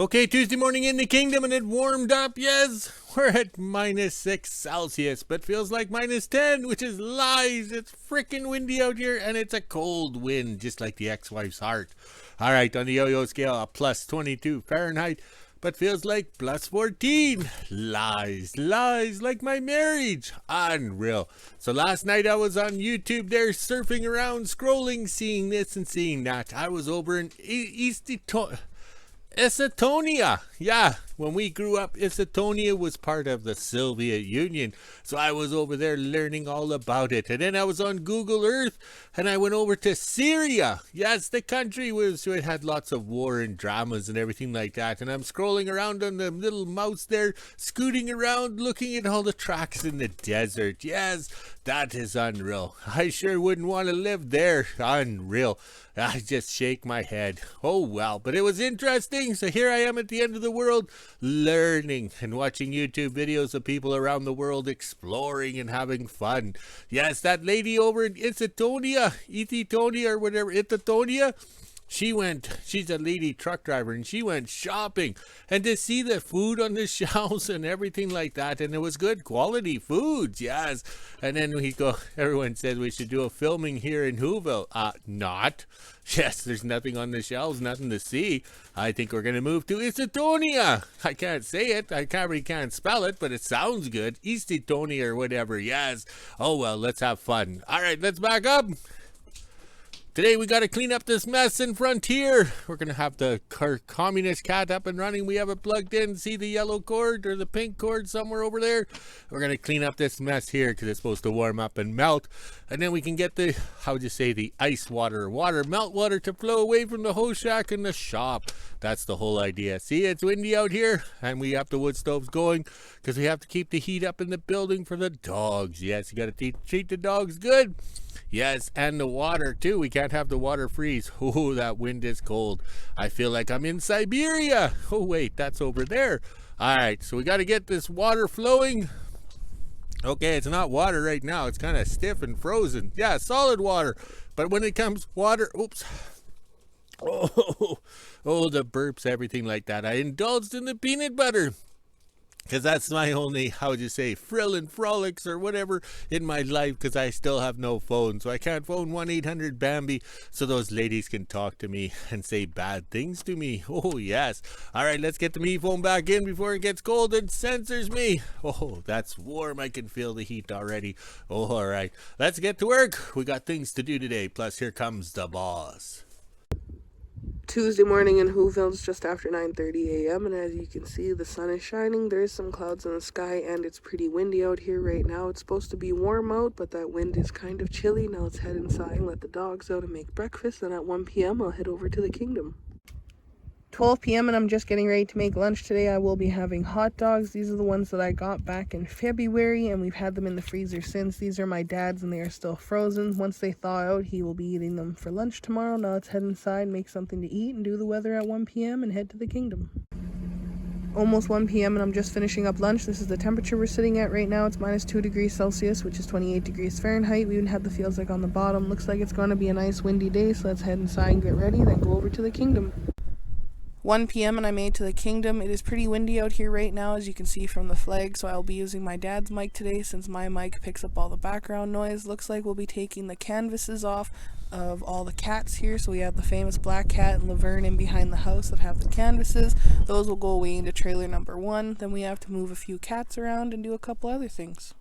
Okay, Tuesday morning in the kingdom and it warmed up, yes. We're at -6 Celsius, but feels like -10, which is lies. It's freaking windy out here and it's a cold wind, just like the ex-wife's heart. All right, on the yo-yo scale, a +22 Fahrenheit, but feels like +14. Lies, like my marriage. Unreal. So last night I was on YouTube there surfing around, scrolling, seeing this and seeing that. I was over in Estonia. Yeah, when we grew up, Estonia was part of the Soviet Union. So I was over there learning all about it. And then I was on Google Earth and I went over to Syria. Yes, the country it had lots of war and dramas and everything like that. And I'm scrolling around on the little mouse there, scooting around, looking at all the tracks in the desert. Yes, that is unreal. I sure wouldn't want to live there. Unreal. I just shake my head. Oh well, but it was interesting. So here I am at the end of the world, learning and watching YouTube videos of people around the world exploring and having fun. Yes, that lady over in Estonia or whatever, Estonia, she's a lady truck driver and she went shopping, and to see the food on the shelves and everything like that, and it was good quality foods, yes. And then everyone says we should do a filming here in WHO-ville. Not. Yes, there's nothing on the shelves, nothing to see. I think we're going to move to Estonia. I can't say it. I can't spell it, but it sounds good. Estonia or whatever, yes. Oh well, let's have fun. All right, let's back up. Today we got to clean up this mess in front here. We're going to have the communist cat up and running. We have it plugged in. See the yellow cord or the pink cord somewhere over there? We're going to clean up this mess here because it's supposed to warm up and melt. And then we can get the ice water, melt water to flow away from the hose shack in the shop. That's the whole idea. See, it's windy out here and we have the wood stoves going because we have to keep the heat up in the building for the dogs. Yes, you got to treat the dogs good. Yes, and the water too. We can't have the water freeze. Oh, that wind is cold. I feel like I'm in Siberia. Oh wait, that's over there. All right, so we got to get this water flowing. Okay, it's not water right now. It's kind of stiff and frozen. Yeah, solid water. But when it comes water, oops. Oh, the burps, everything like that. I indulged in the peanut butter, because that's my only, frill and frolics or whatever in my life, because I still have no phone. So I can't phone 1-800-BAMBI so those ladies can talk to me and say bad things to me. Oh, yes. All right, let's get the me phone back in before it gets cold and censors me. Oh, that's warm. I can feel the heat already. Oh, all right. Let's get to work. We got things to do today. Plus, here comes the boss. Tuesday morning in WHO-ville. It's just after 9:30 a.m. and as you can see, the sun is shining. There is some clouds in the sky and it's pretty windy out here right now. It's supposed to be warm out, but that wind is kind of chilly. Now let's head inside and let the dogs out and make breakfast. Then at 1 p.m. I'll head over to the kingdom. 12 p.m. and I'm just getting ready to make lunch today. I will be having hot dogs. These are the ones that I got back in February and we've had them in the freezer since. These are my dad's and they are still frozen. Once they thaw out, he will be eating them for lunch tomorrow. Now let's head inside, make something to eat, and do the weather at 1 p.m. and head to the kingdom. Almost 1 p.m. and I'm just finishing up lunch. This is the temperature we're sitting at right now. It's -2 degrees Celsius, which is 28 degrees Fahrenheit. We even have the feels like on the bottom. Looks like it's going to be a nice windy day, so let's head inside and get ready, then go over to the kingdom. 1 p.m. and I made to the kingdom. It is pretty windy out here right now, as you can see from the flag, so I'll be using my dad's mic today since my mic picks up all the background noise. Looks like we'll be taking the canvases off of all the cats here. So we have the famous black cat and Lavern in behind the house that have the canvases. Those will go away into trailer number 1. Then we have to move a few cats around and do a couple other things.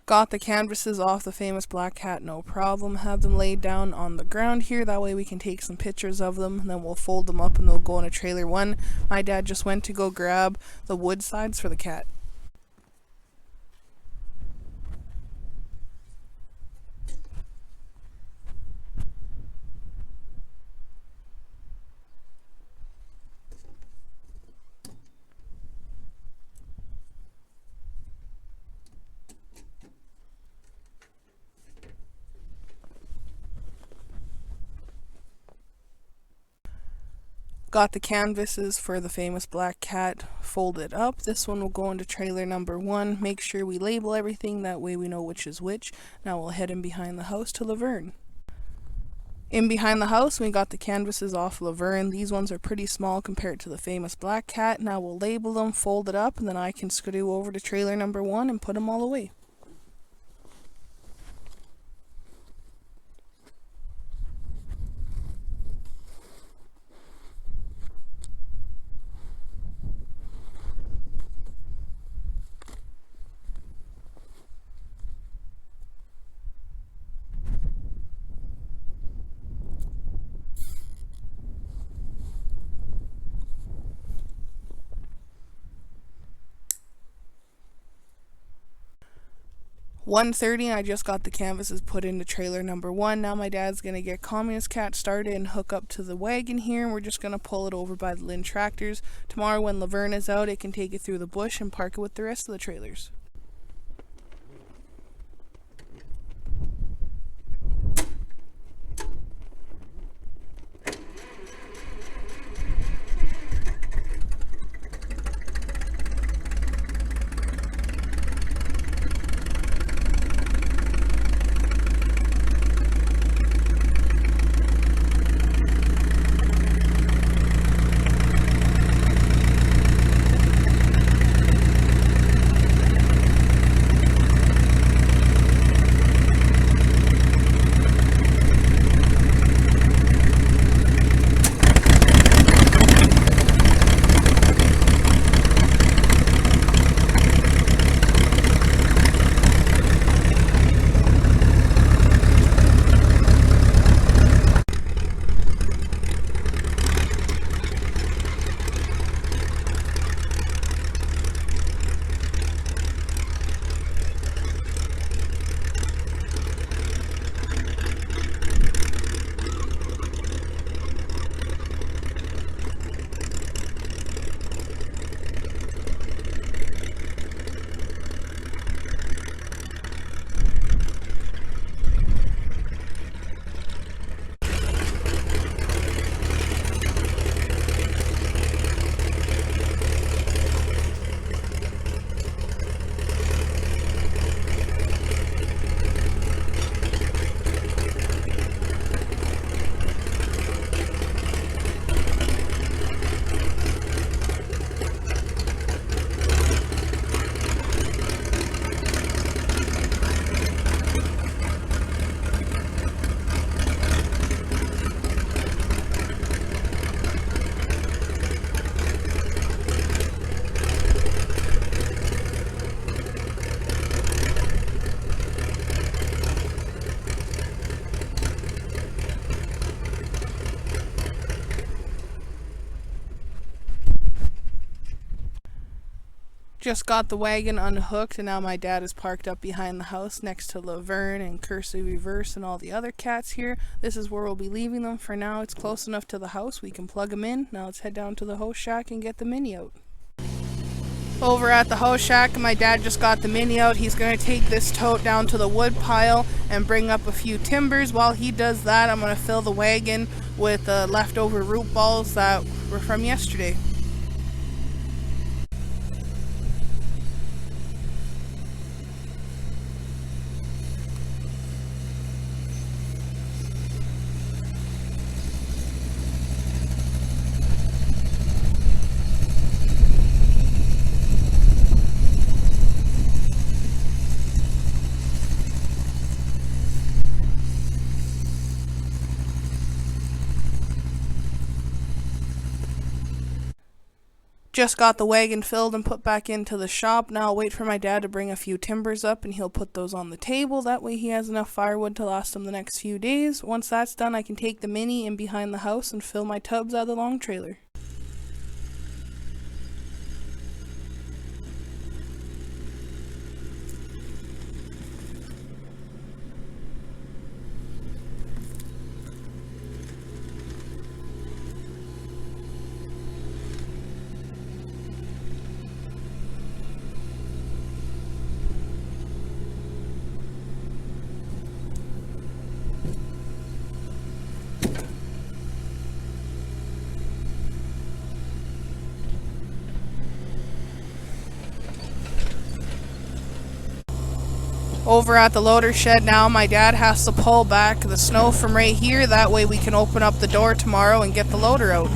Got the canvases off the famous black cat, no problem. Have them laid down on the ground here. That way we can take some pictures of them. And then we'll fold them up and they'll go in a trailer 1. My dad just went to go grab the wood sides for the cat. Got the canvases for the famous black cat folded up. This one will go into trailer number 1. Make sure we label everything, that way we know which is which. Now we'll head in behind the house to Lavern. In behind the house, we got the canvases off Lavern. These ones are pretty small compared to the famous black cat. Now we'll label them, fold it up, and then I can screw over to trailer number 1 and put them all away. $130 and I just got the canvases put into trailer number 1. Now my dad's going to get Communist Cat started and hook up to the wagon here, and we're just going to pull it over by the Lynn tractors. Tomorrow when Lavern is out, it can take it through the bush and park it with the rest of the trailers. Just got the wagon unhooked, and now my dad is parked up behind the house next to Lavern and Cursive Reverse and all the other cats here. This is where we'll be leaving them for now. It's close enough to the house. We can plug them in. Now let's head down to the host shack and get the mini out. Over at the host shack, my dad just got the mini out. He's going to take this tote down to the wood pile and bring up a few timbers. While he does that, I'm going to fill the wagon with leftover root balls that were from yesterday. Just got the wagon filled and put back into the shop. Now I'll wait for my dad to bring a few timbers up and he'll put those on the table. That way he has enough firewood to last him the next few days. Once that's done, I can take the mini in behind the house and fill my tubs out of the long trailer. Over at the loader shed now, my dad has to pull back the snow from right here. That way we can open up the door tomorrow and get the loader out.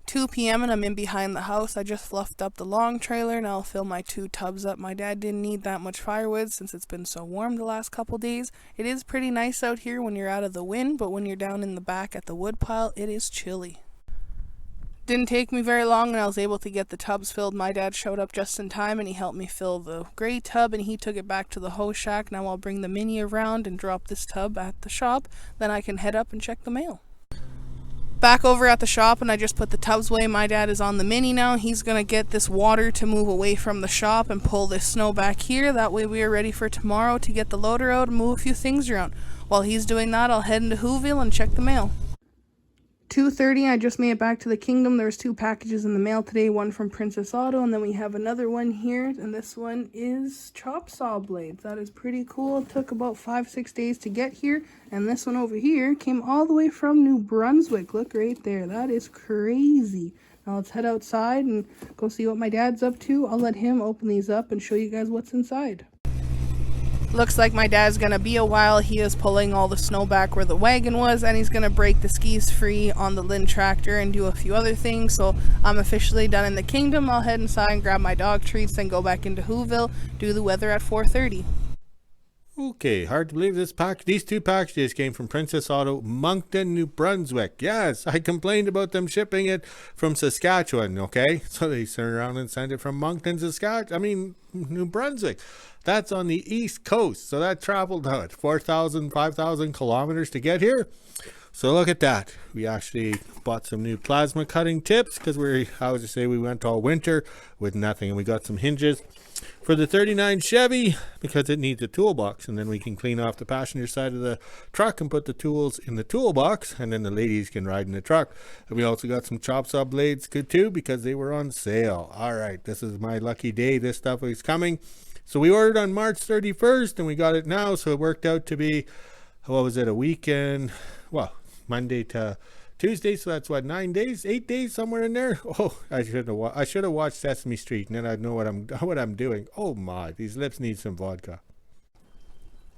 2 p.m. and I'm in behind the house. I just fluffed up the long trailer and I'll fill my 2 tubs up. My dad didn't need that much firewood since it's been so warm the last couple days. It is pretty nice out here when you're out of the wind, but when you're down in the back at the wood pile, it is chilly. Didn't take me very long and I was able to get the tubs filled. My dad showed up just in time and he helped me fill the gray tub and he took it back to the hoe shack. Now I'll bring the mini around and drop this tub at the shop. Then I can head up and check the mail. Back over at the shop and I just put the tubs away. My dad is on the mini now. He's going to get this water to move away from the shop and pull this snow back here. That way we are ready for tomorrow to get the loader out and move a few things around. While he's doing that, I'll head into WHO-ville and check the mail. 2:30, I just made it back to the kingdom. There's 2 packages in the mail today, one from Princess Auto, and then we have another one here, and this one is chop saw blades. That is pretty cool. It took about 5-6 days to get here, and this one over here came all the way from New Brunswick. Look right there. That is crazy. Now let's head outside and go see what my dad's up to. I'll let him open these up and show you guys what's inside. Looks like my dad's gonna be a while. He is pulling all the snow back where the wagon was, and he's gonna break the skis free on the Lynn tractor and do a few other things. So I'm officially done in the kingdom. I'll head inside and grab my dog treats and go back into WHO-ville, do the weather at 4:30. Okay, hard to believe these 2 packages came from Princess Auto, Moncton, New Brunswick. Yes, I complained about them shipping it from Saskatchewan, okay? So they turned around and sent it from Moncton, New Brunswick. That's on the East Coast, so that traveled out 4,000, 5,000 kilometers to get here. So look at that. We actually bought some new plasma cutting tips because we went all winter with nothing, and we got some hinges for the 39 Chevy because it needs a toolbox, and then we can clean off the passenger side of the truck and put the tools in the toolbox, and then the ladies can ride in the truck. And we also got some chop saw blades good too because they were on sale. All right, this is my lucky day. This stuff is coming. So we ordered on March 31st and we got it now, so it worked out to be, a weekend? Well, Monday to Tuesday, so that's 9 days, 8 days, somewhere in there. Oh, I should have watched Sesame Street, and then I'd know what I'm doing. Oh my, these lips need some vodka.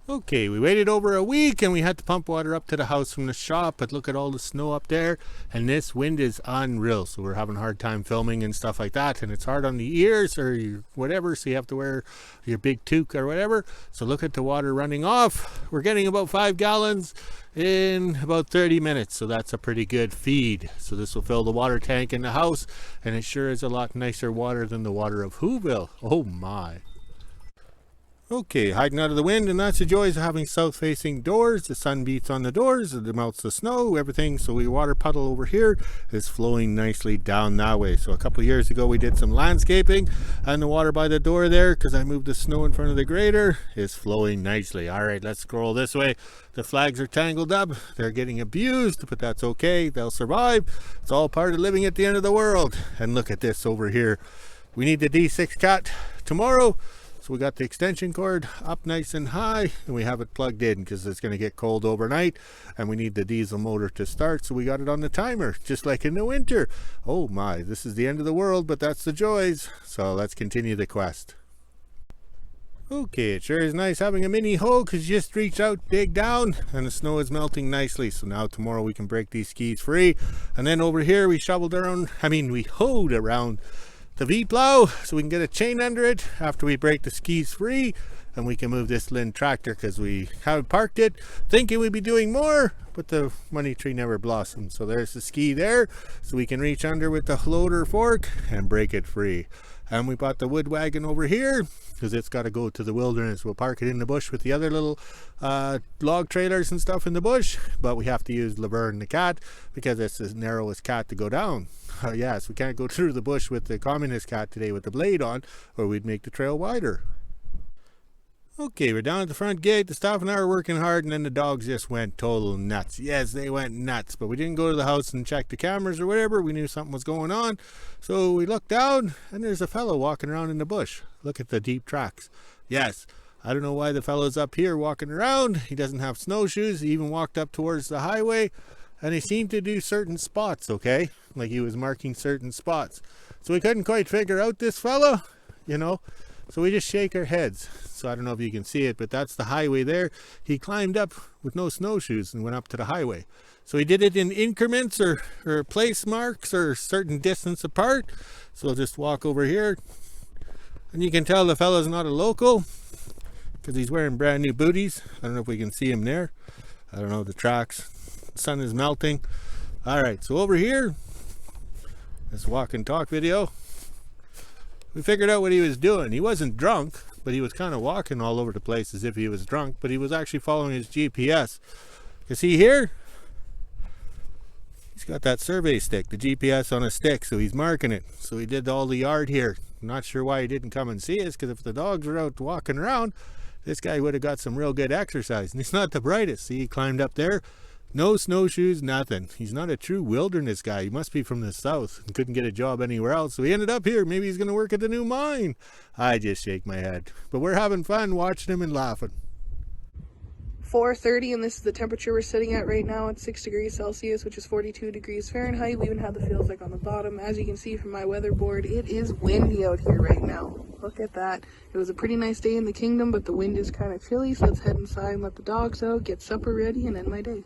Okay, we waited over a week and we had to pump water up to the house from the shop, but look at all the snow up there, and this wind is unreal, so we're having a hard time filming and stuff like that, and it's hard on the ears or whatever, so you have to wear your big toque or whatever. So look at the water running off. We're getting about 5 gallons in about 30 minutes, so that's a pretty good feed. So this will fill the water tank in the house, and it sure is a lot nicer water than the water of WHO-ville. Oh my. Okay, hiding out of the wind, and that's the joys of having south-facing doors. The sun beats on the doors, it melts the snow, everything. So the water puddle over here is flowing nicely down that way. So a couple of years ago we did some landscaping, and the water by the door there, because I moved the snow in front of the grader, is flowing nicely. All right, let's scroll this way. The flags are tangled up. They're getting abused, but that's okay. They'll survive. It's all part of living at the end of the world. And look at this over here. We need the D6 cat tomorrow. So we got the extension cord up nice and high, and we have it plugged in because it's going to get cold overnight, and we need the diesel motor to start, so we got it on the timer, just like in the winter. Oh my, this is the end of the world, but that's the joys. So let's continue the quest. Okay, it sure is nice having a mini hoe because you just reach out, dig down, and the snow is melting nicely. So now tomorrow we can break these skis free. And then over here we we hoed around the V-plow so we can get a chain under it after we break the skis free, and we can move this Lynn tractor because we have parked it thinking we'd be doing more, but the money tree never blossomed. So there's the ski there, so we can reach under with the loader fork and break it free. And we bought the wood wagon over here because it's got to go to the wilderness. We'll park it in the bush with the other little log trailers and stuff in the bush, but we have to use Lavern the cat because it's the narrowest cat to go down. Yes, we can't go through the bush with the communist cat today with the blade on, or we'd make the trail wider. Okay, we're down at the front gate. The staff and I are working hard, and then the dogs just went total nuts. Yes, they went nuts, but we didn't go to the house and check the cameras or whatever. We knew something was going on. So we looked down, and there's a fellow walking around in the bush. Look at the deep tracks. Yes, I don't know why the fellow's up here walking around. He doesn't have snowshoes. He even walked up towards the highway, and he seemed to do certain spots, okay? Like he was marking certain spots. So we couldn't quite figure out this fellow, you know. So we just shake our heads. So I don't know if you can see it, but that's the highway there. He climbed up with no snowshoes and went up to the highway. So he did it in increments or place marks or certain distance apart. So we'll just walk over here. And you can tell the fellow's not a local because he's wearing brand new booties. I don't know if we can see him there. I don't know the tracks. The sun is melting. All right, so over here, this walk and talk video. We figured out what he was doing. He wasn't drunk, but he was kind of walking all over the place as if he was drunk, but he was actually following his GPS. You see here? He's got that survey stick, the GPS on a stick, so he's marking it. So he did all the yard here. I'm not sure why he didn't come and see us, because if the dogs were out walking around, this guy would have got some real good exercise. And he's not the brightest. See, he climbed up there. No snowshoes, nothing. He's not a true wilderness guy. He must be from the south and couldn't get a job anywhere else. So he ended up here. Maybe he's going to work at the new mine. I just shake my head. But we're having fun watching him and laughing. 4:30, and this is the temperature we're sitting at right now. It's 6 degrees Celsius, which is 42 degrees Fahrenheit. We even have the feels like on the bottom. As you can see from my weather board, it is windy out here right now. Look at that. It was a pretty nice day in the kingdom, but the wind is kind of chilly. So let's head inside and let the dogs out, get supper ready, and end my day.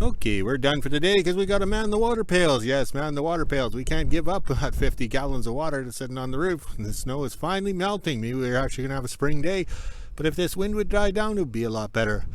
Okay, we're done for today because we got to man the water pails. Yes, man the water pails. We can't give up that 50 gallons of water that's sitting on the roof. And the snow is finally melting. Maybe we're actually going to have a spring day. But if this wind would die down, it would be a lot better.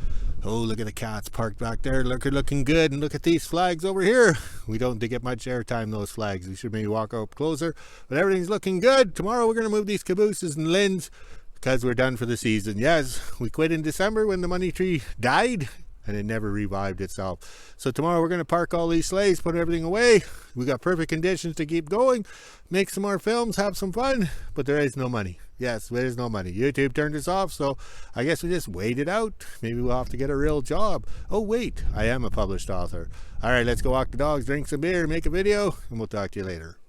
Oh, look at the cats parked back there. Look, they're looking good. And look at these flags over here. We don't get much airtime, those flags. We should maybe walk up closer. But everything's looking good. Tomorrow we're going to move these cabooses and Lynn's because we're done for the season. Yes, we quit in December when the money tree died. And it never revived itself. So tomorrow we're going to park all these sleighs, put everything away. We got perfect conditions to keep going, make some more films, have some fun, but there is no money. Yes, there is no money. YouTube turned us off, so I guess we just wait it out. Maybe we'll have to get a real job. Oh wait, I am a published author. All right, let's go walk the dogs, drink some beer, make a video, and we'll talk to you later.